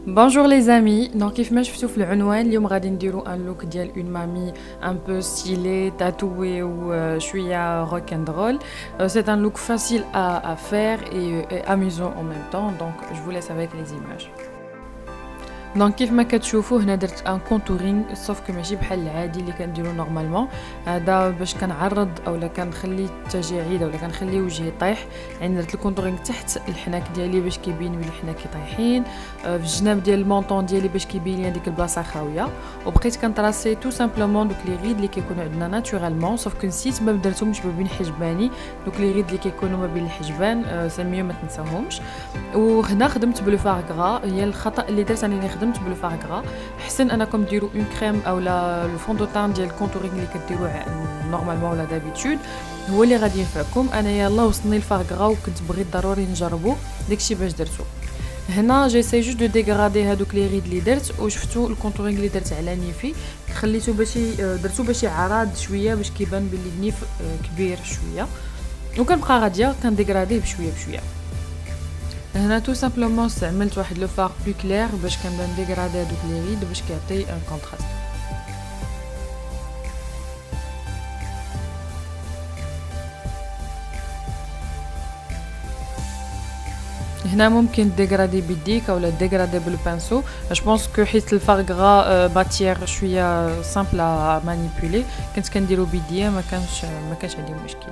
Bonjour les amis, donc كيفما شفتوا في العنوان اليوم غادي نديرو ان لوك ديال اون مامي un peu stylé, tatoué ou شويه rock and roll. C'est un look facile à faire et amusant en même temps, donc je vous laisse avec les images. دونك كيف ما كتشوفوا هنا درت ان كونتورينغ صوف كو ماشي بحال العادي اللي كنديرو نورمالمون. هذا باش كنعرض اولا كنخلي التجاعيد اولا كنخلي وجهي طايح، يعني درت الكونتورينغ تحت الحناك ديالي باش كيبين بلي حناكي طايحين، في الجناب ديال المونطون ديالي باش كيبين لي ديك البلاصه خاويه، وبقيت كنطراسي تو سامبلومون دوك لي غيد اللي كيكونوا عندنا ناتورالمون، صوف كو نسيت ما درتهمش ما بين حجباني، دوك لي غيد اللي كيكونوا ما بين الحجبان سي ميو ما تنساهمش. وهنا خدمت بلو فارغرا، هي الخطا اللي درت انني خدمت بلو فارغرا. حسن انكم ديروا اون كريم اولا لو فون دو تان ديال الكونتورينغ اللي كديروه نورمالمون ولا دابيتود هو اللي غادي ينفعكم. انا يلاه وصلني الفارغرا وكنت بغيت ضروري نجربو، داكشي باش درتو. هنا جيساي جوست دو ديغرادي هادوك لي غيد اللي درت، وشفتوا الكونتورينغ اللي درت على نيفي خليته باش درتو باش عراض شويه باش كيبان بلي النيف كبير شويه، وكنبقى غاديه كنديغراديه بشويه بشويه. هنا تو سامبلومون استعملت واحد لو فار بلو كلير باش كنبدا نديغرادي هادوك لي غيد باش كيعطي ان كونتراست. هنا ممكن ديغرادي بيديك اولا ديغرادي بالبانسو. جو بونس كو حيت الفارغرا ماتيير شويه سامبل ا مانيبولي، كنت كنديرو بيديا ما كانش عندي مشكل.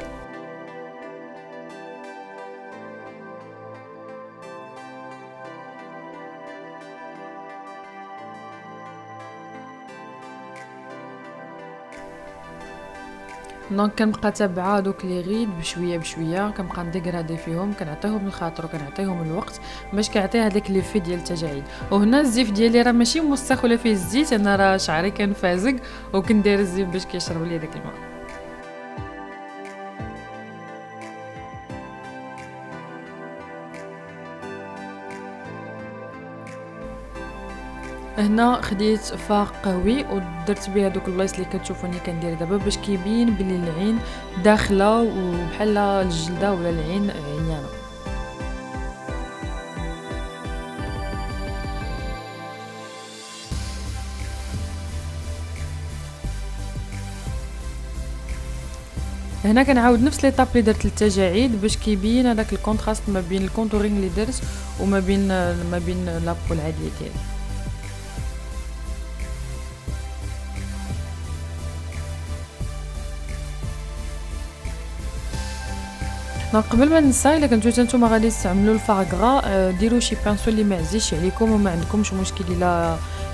دونك كنبقى تابعه دوك لي غيد بشويه بشويه، كنبقى نديغرادي فيهم، كنعطيهم الخاطر وكنعطيهم الوقت باش كيعطي هذاك ليفي ديال التجاعيد. وهنا الزيف ديالي راه ماشي موسخ ولا فيه الزيت، انا راه شعري كان فازق وكندير الزيف باش كيشرب لي داك الماء. هنا خديت فار قوي ودرت بيه دوك البلايص اللي كتشوفوني كندير دابا باش كيبين بلي العين داخله وبحال الجلده ولا العين عيانه. هنا كنعاود نفس ليطاب اللي درت للتجاعيد باش كيبين هذاك الكونتراست ما بين الكونتورينغ اللي درت وما بين لابو العاديه ديالي. دونك قبل ما ننسى، الا كنتو نتوما غادي تستعملوا الفاغرا ديروا شي بانسو اللي ما يعزيش عليكم وما عندكمش مشكل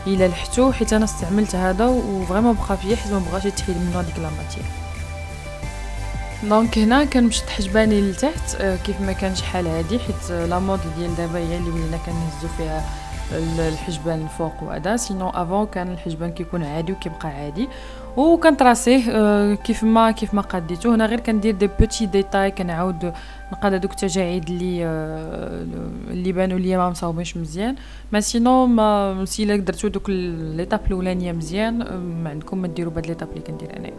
الا لحتو، حيت انا استعملت هذا وفريمون بقى فيا حيت ما بغاش يتحيد منه هذيك لا ماتير. دونك هنا كنمشط حجباني لتحت كيف ما كان شحال هادي، حيت لا مود ديال دابا هي اللي ولينا كنهزو فيها الحجبان الفوق وهذا، سينو افون كان الحجبان كيكون عادي وكيبقى عادي وكنطراسيه كيف ما قديتو. هنا غير كندير دي بوتي ديتاي، كنعاود نقاد هذوك التجاعيد اللي بانوا ليا ما مصاوبينش مزيان، ما سينو ما سيلا درتو دوك ليطاب الاولانيه مزيان ما عندكم ما ديروا بهاد ليطاب اللي كندير انايا.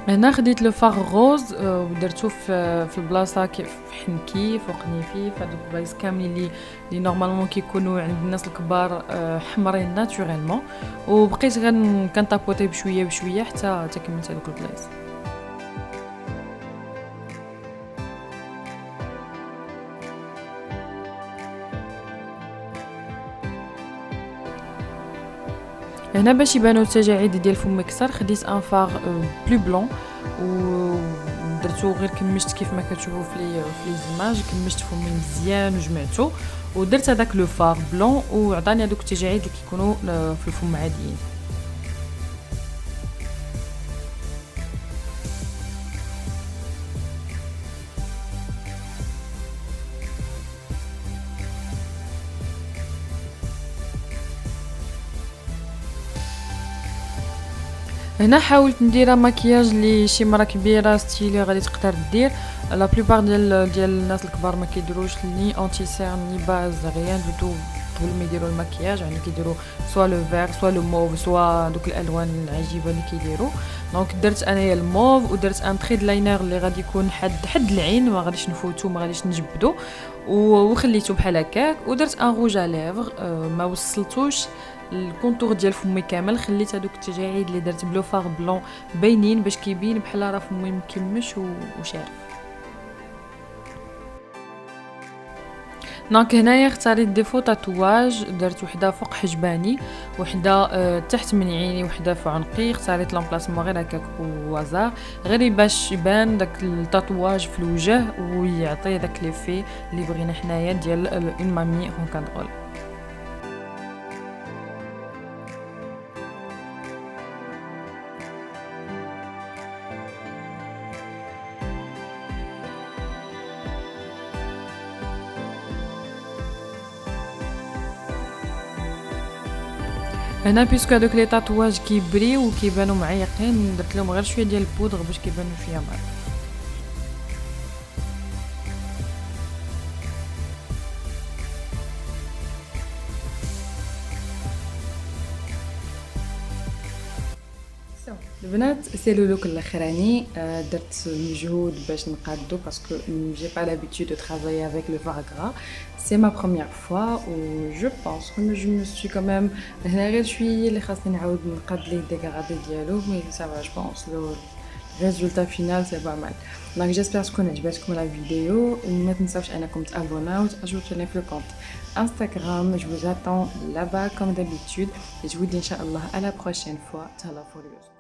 هنا خديت لو فاغ غوز ودرتو في البلاصه كيف حنكي فوق نيفي، فهادوك البلايص كاملين اللي نورمالمون كيكونوا عند الناس الكبار حمرين ناتورالمون، وبقيت كنطابوطي بشويه بشويه حتى كملت هذوك البلايص. هنا باش يبانوا التجاعيد ديال فمي كثر خديت ان فاغ بلو بلون ودرتو غير كمشت كيف ما كتشوفوا في لي زيماج، كمشت فمي مزيان وجمعته ودرت هذاك لو فاغ بلون وعطاني هذوك التجاعيد اللي كيكونوا في الفم عاديين. هنا حاولت ندير مكياج اللي شي مرا كبيره ستيلي غادي تقدر دير. لا بلوبار ديال الناس الكبار ما كيديروش ني اونتي سير ني باز ريان دو تو قبل ما يديروا المكياج، يعني كيديروا سوا لو فير سوا لو موف سوا دوك الالوان العجيبه اللي كيديروا. دونك درت انايا الموف ودرت ان تري لاينر اللي غادي يكون حد العين، ما غاديش نفوتو ما غاديش نجبدو، وخليته بحال هكاك. ودرت ان روج ا ليفر، ما وصلتوش الكونتور ديال فمي كامل، خليت هذوك التجاعيد اللي درت بلو فار بلون باينين باش كيبين بحال راه فمي مكمش وشارف. دونك هنايا اختاريت دي فو تاتواج، درت وحده فوق حجباني، وحده تحت من عيني، وحده في عنقي. اختاريت لامبلاسمون غير هكاك وازار، غير باش يبان داك التاتواج في الوجه ويعطي داك ليفي اللي بغينا حنايا ديال اون مامي روكاندرول. هنا بيسكو هادوك لي تاتواج كيبريو وكيبانو معيقين، درت لهم غير شويه ديال البودغ باش كيبانو شويه معيق. البنات سي لو لوك الاخراني، درت مجهود باش نقادو باسكو جي با لابيتود دو ترافايي افيك لو فار غرا، سي ما بروميير فوا و جو بونس كو جو مو سوي كوميم هنا غير شويه اللي خاصني نعاود نقاد ليه ديغرادي ديالو، مي سافا جو بونس لو الريزولتا فينال سي با مال. دونك جيسبر تكون عجباتكم لا فيديو، وما تنساوش انكم تابوناو وتاجوتوني في الكونت انستغرام. جو vous attends là-bas comme d'habitude et je vous dis inchallah à la prochaine fois. Tala for you.